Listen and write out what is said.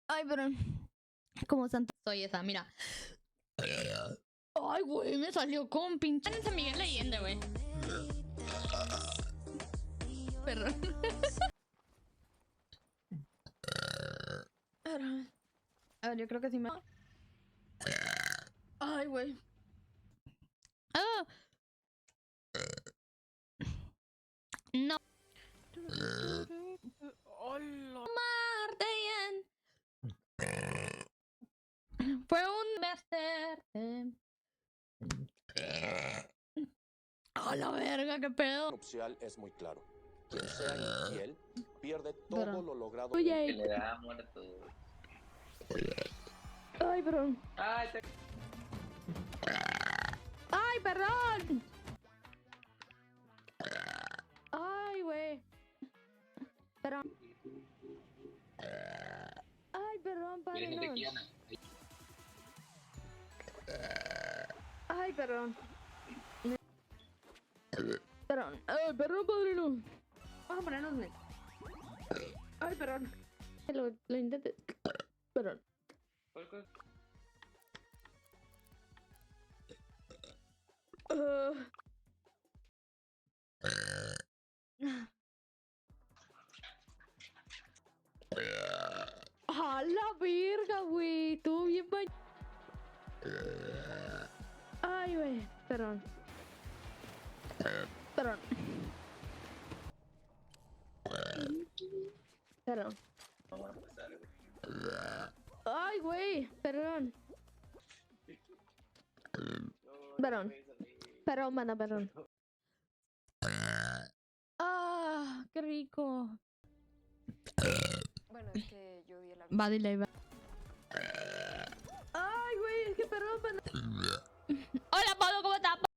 Ay, pero... Como santo soy esa, mira. Ay, güey, me salió con pinche San Miguel Leyenda, güey. Perdón. A ver, yo creo que sí me... Ay, güey. ¡Ah! No. Hola. Martian. Fue un verte. A la verga, qué pedo. Nupcial es muy claro. Quien sea infiel pierde Pero- todo lo logrado. Oye, Que le da muerto. ay, perdón. Ay, Ay, perdón. Ay, güey. Perdón. Ay, perdón, padre, gente no. que gana. Ay, perdón. Perdón. Ay, perdón, padre, no. Vamos a ponernos net. Ay, perdón. Lo intenté. Perdón. A la verga, güey. Estuvo bien bañado. Ay, güey. Perdón. Perdón. Perdón. Ay, güey. Perdón. Perdón. Perdón, mana, perdón. Ah, qué rico. Bueno, es que yo di el aviso. Va, dile, va. Ay, güey, es que perdón, mana.